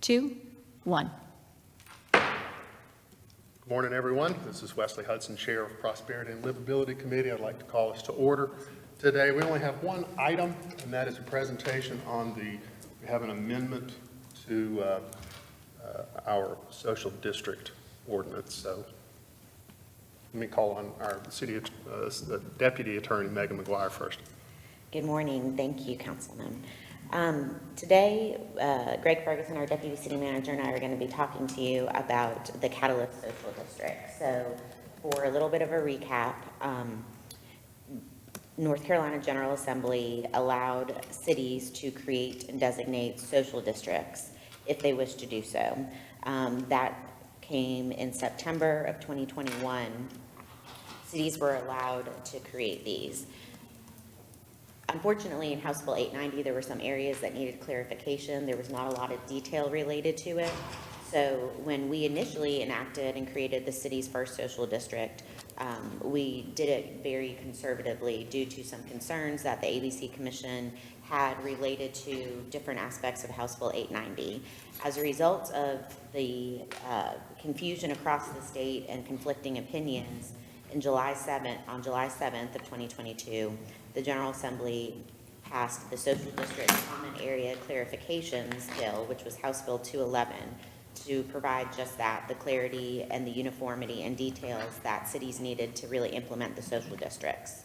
2, 1. Good morning, everyone. This is Wesley Hudson, Chair of Prosperity and Livability Committee. I'd like to call us to order today. We only have one item, and that is a presentation on we have an amendment to our social district ordinance. So let me call on our Deputy Attorney, Megan McGuire, first. Good morning. Thank you, Councilman. Today, Greg Ferguson, our Deputy City Manager, and I are going to be talking to you about the Catalyst Social District. So for a little bit of a recap, North Carolina General Assembly allowed cities to create and designate social districts if they wish to do so. That came in September of 2021. Cities were allowed to create these. Unfortunately, in House Bill 890, there were some areas that needed clarification. There was not a lot of detail related to it. So when we initially enacted and created the city's first social district, we did it very conservatively due to some concerns that the ABC Commission had related to different aspects of House Bill 890. As a result of the confusion across the state and conflicting opinions, on July 7th of 2022, the General Assembly passed the Social District Common Area Clarifications Bill, which was House Bill 211, to provide just that, the clarity and the uniformity and details that cities needed to really implement the social districts.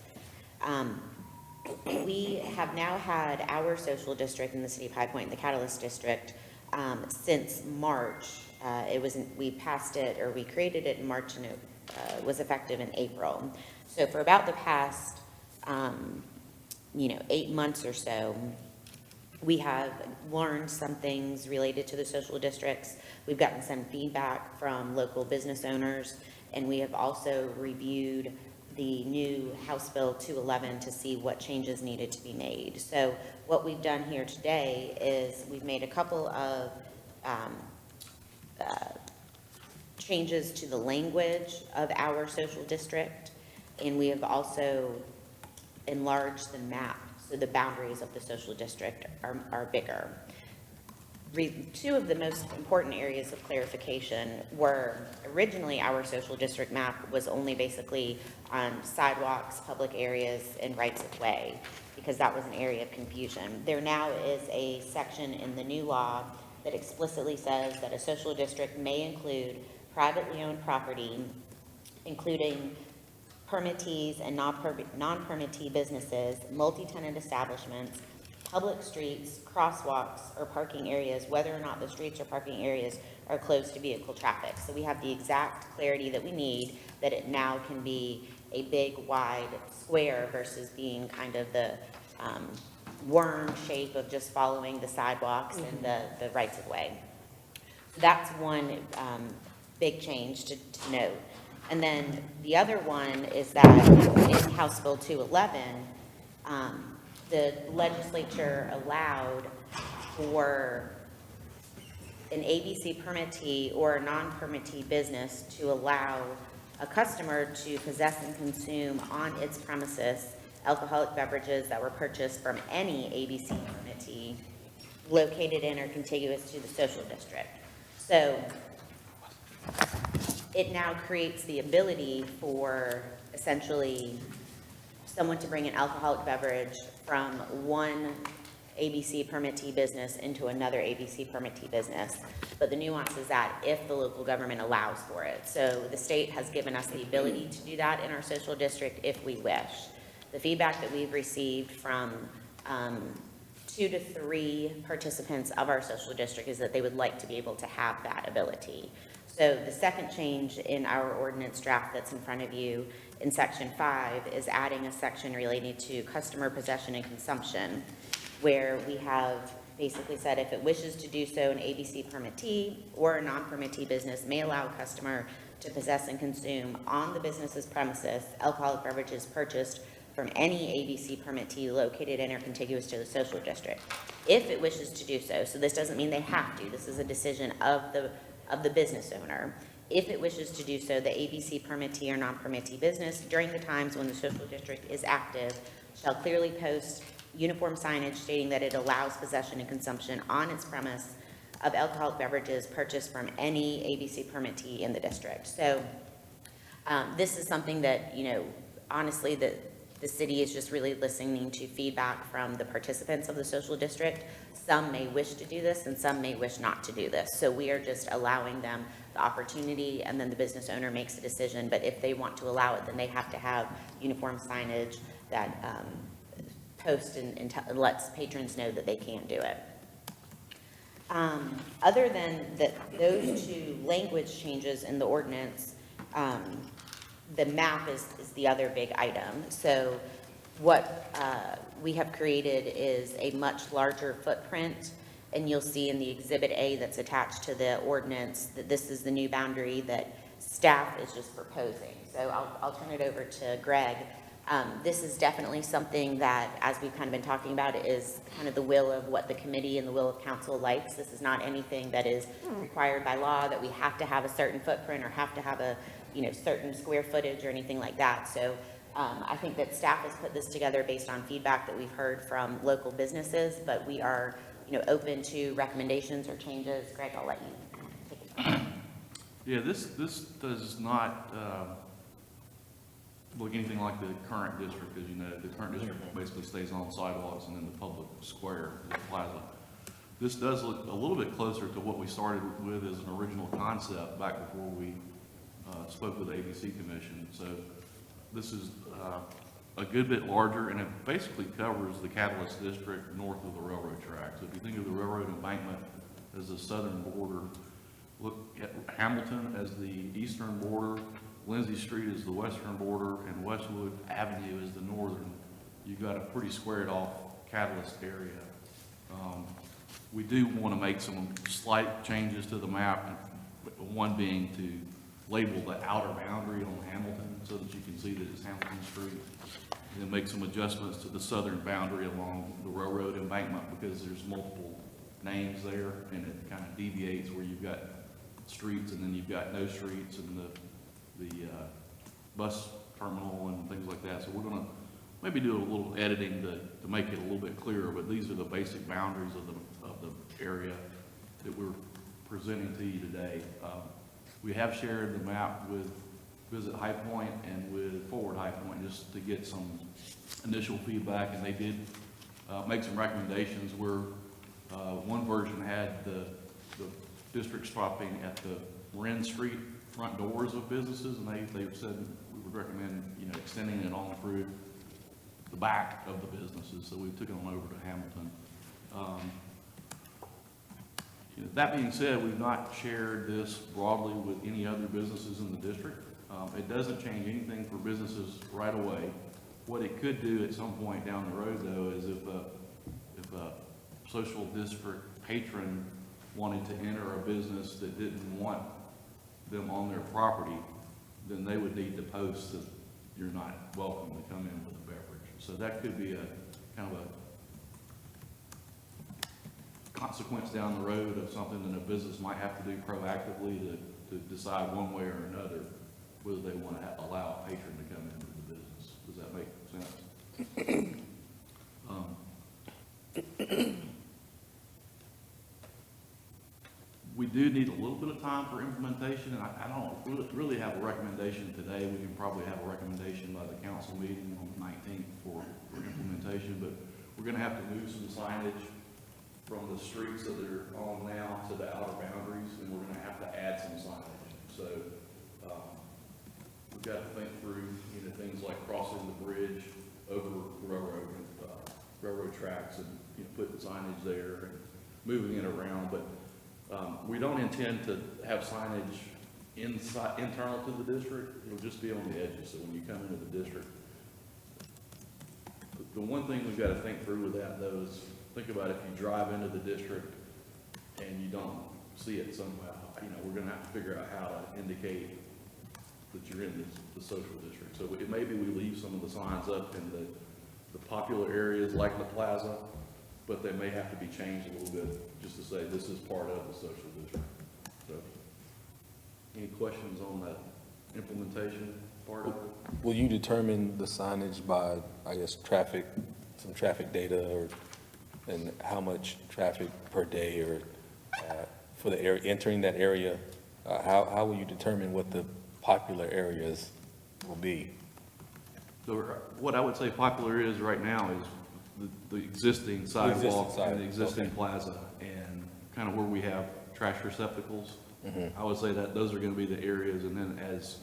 We have now had our social district in the city of High Point, the Catalyst District, since March. We passed it, or we created it in March, and it was effective in April. So for about the past 8 months or so, we have learned some things related to the social districts. We've gotten some feedback from local business owners, and we have also reviewed the new House Bill 211 to see what changes needed to be made. So what we've done here today is we've made a couple of changes to the language of our social district, and we have also enlarged the map, so the boundaries of the social district are bigger. Two of the most important areas of clarification were originally our social district map was only basically on sidewalks, public areas, and rights of way, because that was an area of confusion. There now is a section in the new law that explicitly says that a social district may include privately owned property, including permittees and non-permittee businesses, multi-tenant establishments, public streets, crosswalks, or parking areas, whether or not the streets or parking areas are closed to vehicle traffic. So we have the exact clarity that we need, that it now can be a big, wide square versus being kind of the worm shape of just following the sidewalks and the rights of way. So that's one big change to note. And then the other one is that in House Bill 211, the legislature allowed for an ABC permittee or a non-permittee business to allow a customer to possess and consume on its premises alcoholic beverages that were purchased from any ABC permittee located in or contiguous to the social district. So it now creates the ability for essentially someone to bring an alcoholic beverage from one ABC permittee business into another ABC permittee business. But the nuance is that if the local government allows for it. So the state has given us the ability to do that in our social district if we wish. The feedback that we've received from 2 to 3 participants of our social district is that they would like to be able to have that ability. So the second change in our ordinance draft that's in front of you in section 5 is adding a section related to customer possession and consumption, where we have basically said if it wishes to do so, an ABC permittee or a non-permittee business may allow a customer to possess and consume on the business's premises alcoholic beverages purchased from any ABC permittee located in or contiguous to the social district, if it wishes to do so. So this doesn't mean they have to. This is a decision of the business owner. If it wishes to do so, the ABC permittee or non-permittee business during the times when the social district is active shall clearly post uniform signage stating that it allows possession and consumption on its premise of alcoholic beverages purchased from any ABC permittee in the district. So this is something that, honestly, the city is just really listening to feedback from the participants of the social district. Some may wish to do this and some may wish not to do this. So we are just allowing them the opportunity, and then the business owner makes a decision. But if they want to allow it, then they have to have uniform signage that posts and lets patrons know that they can do it. Other than those two language changes in the ordinance, the map is the other big item. So what we have created is a much larger footprint, and you'll see in the Exhibit A that's attached to the ordinance that this is the new boundary that staff is just proposing. So I'll turn it over to Greg. This is definitely something that, as we've kind of been talking about, is kind of the will of what the committee and the will of council likes. This is not anything that is required by law, that we have to have a certain footprint or have to have a certain square footage or anything like that. So I think that staff has put this together based on feedback that we've heard from local businesses, but we are open to recommendations or changes. Greg, I'll let you take it from there. Yeah, this does not look anything like the current district. As you know, the current district basically stays on sidewalks and in the public square, the plaza. This does look a little bit closer to what we started with as an original concept back before we spoke with the ABC Commission. So this is a good bit larger, and it basically covers the Catalyst District north of the railroad track. So if you think of the railroad embankment as the southern border, look at Hamilton as the eastern border, Lindsay Street is the western border, and Westwood Avenue is the northern. You've got a pretty squared off Catalyst area. We do want to make some slight changes to the map, one being to label the outer boundary on Hamilton so that you can see that it's Hamilton Street, and then make some adjustments to the southern boundary along the railroad embankment because there's multiple names there, and it kind of deviates where you've got streets and then you've got no streets and the bus terminal and things like that. So we're going to maybe do a little editing to make it a little bit clearer, but these are the basic boundaries of the area that we're presenting to you today. We have shared the map with Visit High Point and with Forward High Point just to get some initial feedback, and they did make some recommendations where one version had the district stopping at the Marin Street front doors of businesses, and they said we would recommend extending it on through the back of the businesses. So we took it on over to Hamilton. That being said, we've not shared this broadly with any other businesses in the district. It doesn't change anything for businesses right away. What it could do at some point down the road, though, is if a social district patron wanted to enter a business that didn't want them on their property, then they would need to post that you're not welcome to come in with a beverage. So that could be a kind of a consequence down the road of something that a business might have to do proactively to decide one way or another whether they want to allow a patron to come into the business. Does that make sense? We do need a little bit of time for implementation, and I don't really have a recommendation today. We can probably have a recommendation by the council meeting on the 19th for implementation, but we're going to have to move some signage from the streets that they're on now to the outer boundaries, and we're going to have to add some signage. So we've got to think through things like crossing the bridge over railroad tracks and putting signage there and moving it around. But we don't intend to have signage internal to the district. It'll just be on the edges. So when you come into the district, the one thing we've got to think through with that, though, is think about if you drive into the district and you don't see it somehow. We're going to have to figure out how to indicate that you're in the social district. So it maybe we leave some of the signs up in the popular areas like the plaza, but they may have to be changed a little bit just to say this is part of the social district. So, any questions on that implementation part of it? Will you determine the signage by, I guess, some traffic data, and how much traffic per day or for the area, entering that area? How will you determine what the popular areas will be? So what I would say popular is right now is the existing sidewalk and the existing plaza and kind of where we have trash receptacles. I would say that those are going to be the areas, and then as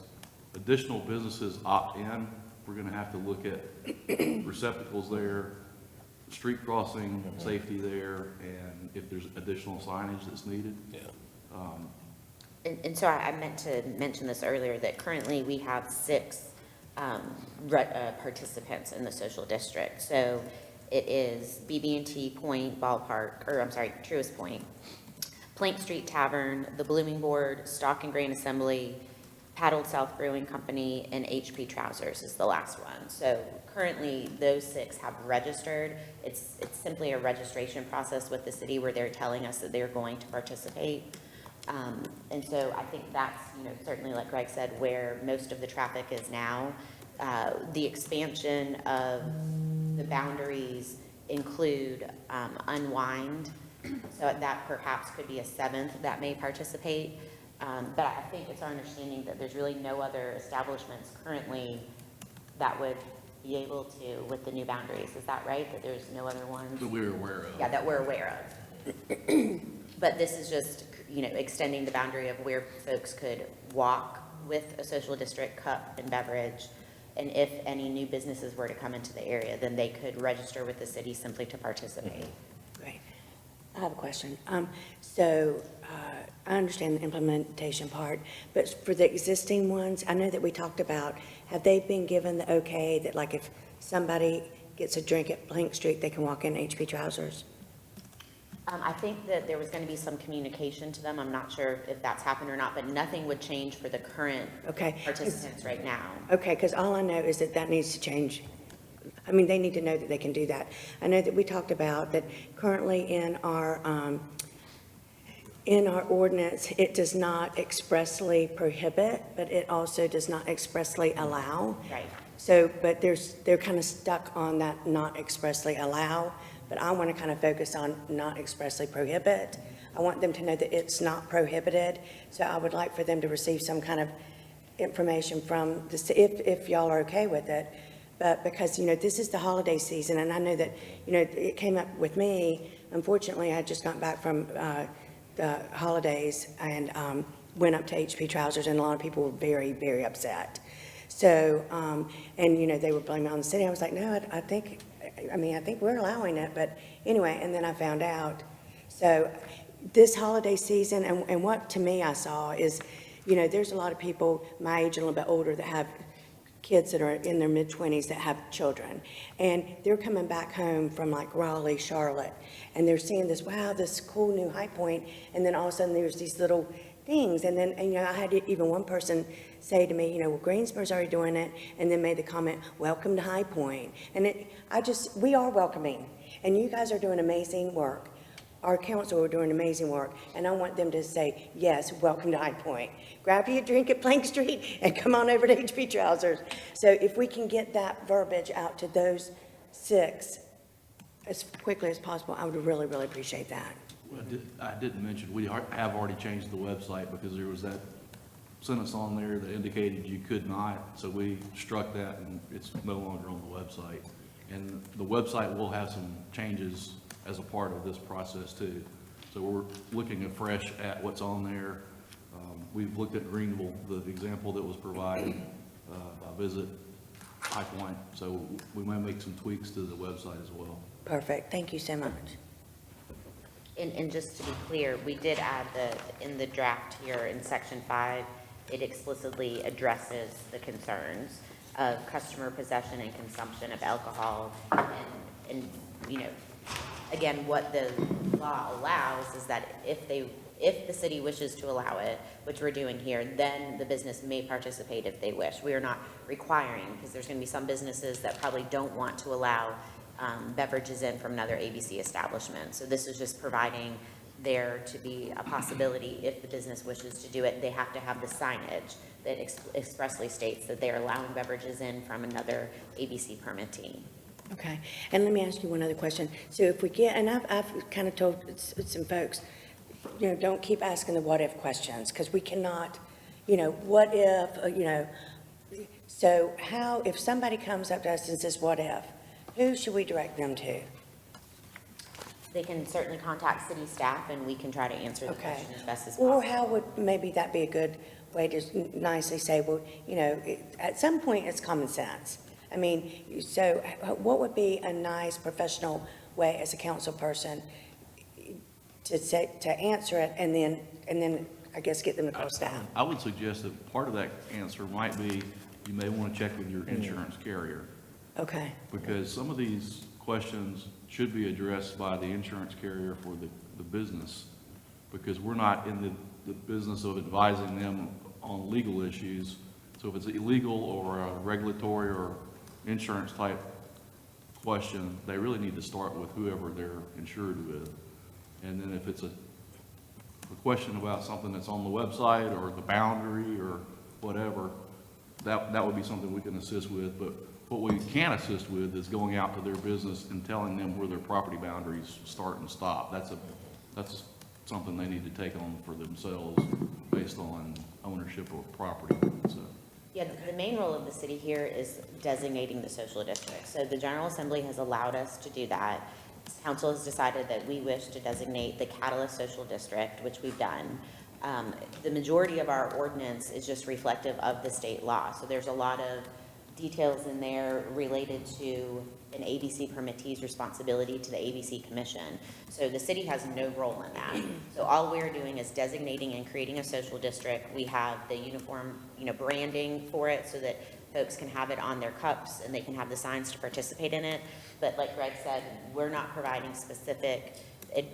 additional businesses opt in, we're going to have to look at receptacles there, street crossing, safety there, and if there's additional signage that's needed. Yeah. And so I meant to mention this earlier, that currently we have 6 participants in the social district. So it is BB&T Point Ballpark, or I'm sorry, Truist Point, Plank Street Tavern, the Blooming Board, Stock and Grain Assembly, Paddled South Brewing Company, and HP Trousers is the last one. So currently, those 6 have registered. It's simply a registration process with the city where they're telling us that they're going to participate. And so I think that's, certainly like Greg said, where most of the traffic is now. The expansion of the boundaries include Unwind, so that perhaps could be a 7th that may participate. But I think it's our understanding that there's really no other establishments currently that would be able to with the new boundaries. Is that right? That there's no other ones? That we're aware of. Yeah, that we're aware of. But this is just, extending the boundary of where folks could walk with a social district cup and beverage. And if any new businesses were to come into the area, then they could register with the city simply to participate. Great. I have a question. So I understand the implementation part, but for the existing ones, I know that we talked about, have they been given the okay that like if somebody gets a drink at Plank Street, they can walk in HP Trousers? I think that there was going to be some communication to them. I'm not sure if that's happened or not, but nothing would change for the current Okay. participants right now. Okay, because all I know is that that needs to change. I mean, they need to know that they can do that. I know that we talked about that currently in our ordinance, it does not expressly prohibit, but it also does not expressly allow. Right. So, but they're kind of stuck on that not expressly allow, but I want to kind of focus on not expressly prohibit. I want them to know that it's not prohibited, so I would like for them to receive some kind of information from if y'all are okay with it. But because, this is the holiday season, and I know that, it came up with me. Unfortunately, I just got back from the holidays and went up to HP Trousers, and a lot of people were very, very upset. So, and, they were blaming it on the city. I was like, no, I think we're allowing it. But anyway, and then I found out. So this holiday season, and what to me I saw is, there's a lot of people my age and a little bit older that have kids that are in their mid-20s that have children. And they're coming back home from like Raleigh, Charlotte, and they're seeing this, wow, this cool new High Point, and then all of a sudden there's these little things. And then, I had even one person say to me, well, Greensboro's already doing it, and then made the comment, welcome to High Point. And we are welcoming, and you guys are doing amazing work. Our council are doing amazing work, and I want them to say, yes, welcome to High Point. Grab you a drink at Plank Street and come on over to HP Trousers. So if we can get that verbiage out to those 6 as quickly as possible, I would really, really appreciate that. Well, I didn't mention, we have already changed the website because there was that sentence on there that indicated you could not, so we struck that and it's no longer on the website. And the website will have some changes as a part of this process too. So we're looking afresh at what's on there. We've looked at Greenville, the example that was provided by Visit High Point. So we might make some tweaks to the website as well. Perfect. Thank you so much. And just to be clear, we did add in the draft here in section 5, it explicitly addresses the concerns of customer possession and consumption of alcohol. And again, what the law allows is that if the city wishes to allow it, which we're doing here, then the business may participate if they wish. We are not requiring, because there's going to be some businesses that probably don't want to allow beverages in from another ABC establishment. So this is just providing there to be a possibility if the business wishes to do it. They have to have the signage that expressly states that they are allowing beverages in from another ABC permittee. Okay, and let me ask you one other question. So if we get, and I've kind of told some folks, don't keep asking the what-if questions, because we cannot, what if, so how, if somebody comes up to us and says, what if, who should we direct them to? They can certainly contact city staff, and we can try to answer the Okay. question as best as Or possible. how would, maybe that be a good way to nicely say, well, at some point, it's common sense. I mean, so what would be a nice professional way as a council person to say, to answer it, and then I guess get them to call staff? I would suggest that part of that answer might be, you may want to check with your insurance carrier, Okay, because some of these questions should be addressed by the insurance carrier for the business, because we're not in the business of advising them on legal issues. So if it's illegal or a regulatory or insurance type question, they really need to start with whoever they're insured with. And then if it's a question about something that's on the website or the boundary or whatever, that would be something we can assist with. But what we can assist with is going out to their business and telling them where their property boundaries start and stop. That's something they need to take on for themselves based on ownership of property, so. Yeah, the main role of the city here is designating the social district. So the General Assembly has allowed us to do that. Council has decided that we wish to designate the Catalyst Social District, which we've done. The majority of our ordinance is just reflective of the state law. So there's a lot of details in there related to an ABC permittee's responsibility to the ABC Commission. So the city has no role in that. So all we're doing is designating and creating a social district. We have the uniform, branding for it so that folks can have it on their cups and they can have the signs to participate in it. But like Greg said, we're not providing specific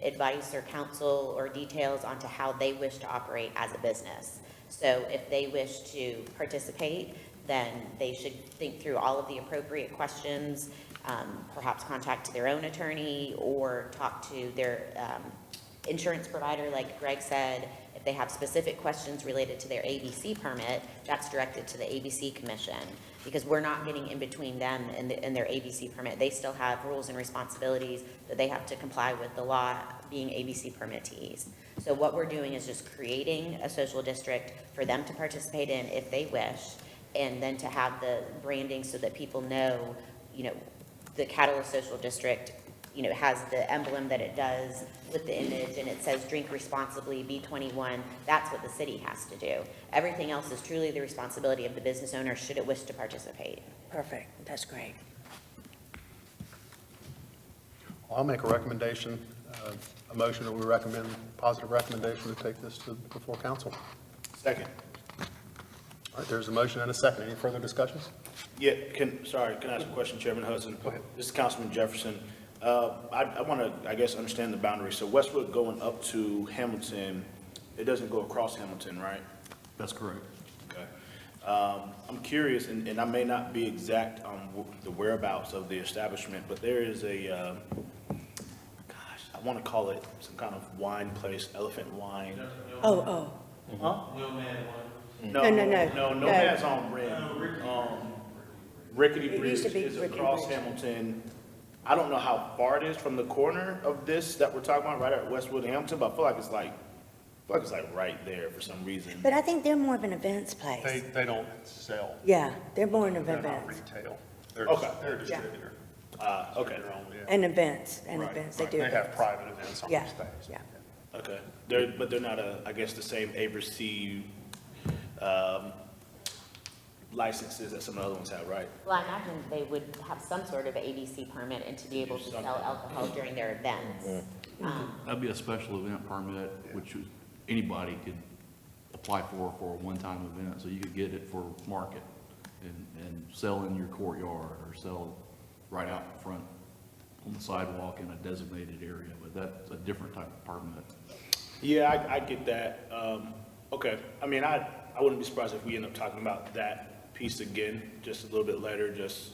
advice or counsel or details onto how they wish to operate as a business. So if they wish to participate, then they should think through all of the appropriate questions, perhaps contact their own attorney or talk to their insurance provider, like Greg said. If they have specific questions related to their ABC permit, that's directed to the ABC Commission, because we're not getting in between them and their ABC permit. They still have rules and responsibilities that they have to comply with the law, being ABC permittees. So what we're doing is just creating a social district for them to participate in if they wish, and then to have the branding so that people know, the Catalyst Social District, has the emblem that it does with the image, and it says drink responsibly, be 21. That's what the city has to do. Everything else is truly the responsibility of the business owner should it wish to participate. Perfect, that's great. Well, I'll make a recommendation, a motion that we recommend, positive recommendation to take this before council. Second. All right, there's a motion and a second. Any further discussions? Yeah, can I ask a question, Chairman Hudson? Go ahead. This is Councilman Jefferson. I want to, understand the boundary. So Westwood going up to Hamilton, it doesn't go across Hamilton, right? That's correct. Okay. I'm curious, and I may not be exact on the whereabouts of the establishment, but there is a, I want to call it some kind of wine place, Elephant Wine. Oh, Huh? No, no, no. No, No. Nomad's on Red. Rickety It Bridge used to be is Rickety across Bridge. Hamilton. I don't know how far it is from the corner of this that we're talking about, right at Westwood and Hamilton, but I feel like it's like right there for some reason. but I think they're more of an events place. They don't sell. Yeah, they're more an They're not events. retail. They're Okay. they're a distributor. Okay, Their own, yeah. And events, Right, they right. do. They have events. private events on Yeah, their space. yeah. okay. But they're not I guess the same ABC licenses that some of the other ones have, right? Well, I imagine they would have some sort of ABC permit and to be able to sell alcohol during their events. That'd be a special event permit, which anybody could apply for a one-time event, so you could get it for market and sell in your courtyard or sell right out in front on the sidewalk in a designated area, but that's a different type of permit. Yeah, I get that. Okay. I mean, I wouldn't be surprised if we end up talking about that piece again, just a little bit later, just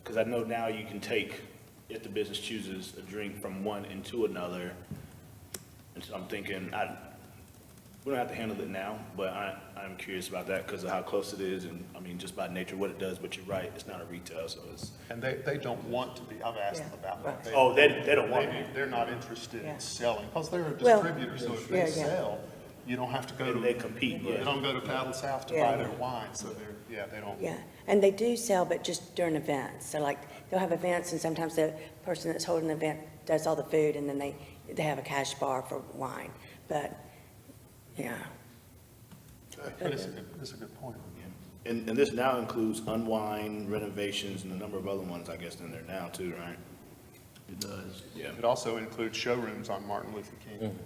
because I know now you can take, if the business chooses a drink from one into another. And so I'm thinking, we don't have to handle it now, but I'm curious about that because of how close it is and, I mean, just by nature what it does, but you're right, it's not a retail, so it's, And they don't want to be, I've asked them Yeah, about that. oh, they don't want it. They're not interested Yeah. in selling, because they're a Well, distributor, so if yeah, they yeah. sell, you don't have to go to. And they compete, They yeah. don't go to Paddle South to Yeah. buy their wine, so they don't. Yeah, and they do sell, but just during events. So like, they'll have events, and sometimes the person that's holding the event does all the food, and then they have a cash bar for wine. But, yeah, But it's a good point. And this now includes unwind, renovations, and a number of other ones, I guess, in there now too, right? It does. Yeah. It also includes showrooms on Martin Luther King.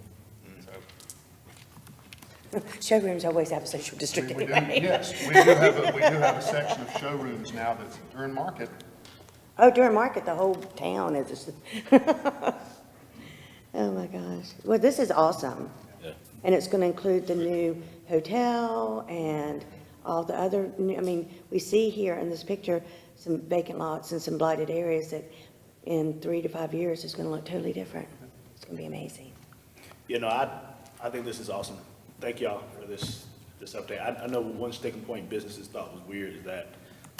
So, showrooms always have a social district we do, anyway. yes, we do have a section of showrooms now that's during market. Oh, during market, the whole town is just, oh my gosh. Well, this is awesome. Yeah. And it's going to include the new hotel and all the other, I mean, we see here in this picture some vacant lots and some blighted areas that in 3 to 5 years is going to look totally different. It's going to be amazing. You know, I think this is awesome. Thank y'all for this update. I know one sticking point businesses thought was weird is that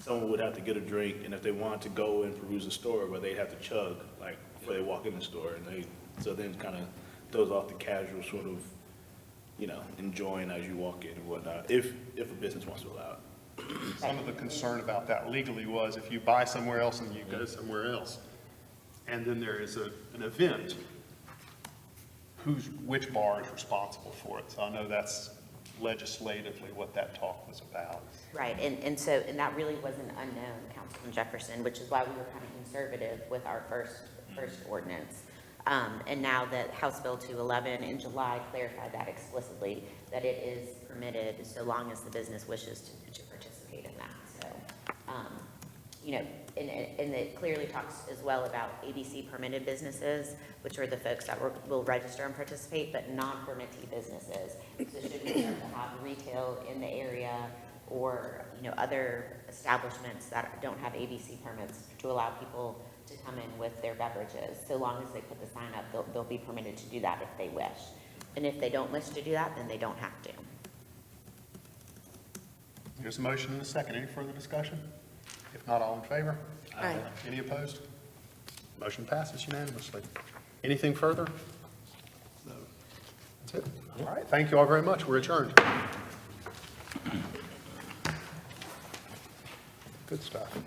someone would have to get a drink, and if they wanted to go and peruse a store, where they'd have to chug, like, before they walk in the store, and so then kind of throws off the casual sort of, you know, enjoying as you walk in and whatnot, if a business wants to allow it. Some of the concern about that legally was if you buy somewhere else and you go somewhere else, and then there is an event, which bar is responsible for it? So I know that's legislatively what that talk was about. Right, and that really wasn't unknown, Councilman Jefferson, which is why we were kind of conservative with our first ordinance. And now that House Bill 211 in July clarified that explicitly, that it is permitted so long as the business wishes to participate in that. So, you know, and it clearly talks as well about ABC permitted businesses, which are the folks that will register and participate, but non-permittee businesses. So should we start to have retail in the area or, you know, other establishments that don't have ABC permits to allow people to come in with their beverages, so long as they put the sign up, they'll be permitted to do that if they wish. And if they don't wish to do that, then they don't have to. There's a motion and a second. Any further discussion? If not, all in favor? Aye. Any opposed? Motion passes unanimously. Anything further? No. That's it. All right. Thank you all very much. We're adjourned. Good stuff.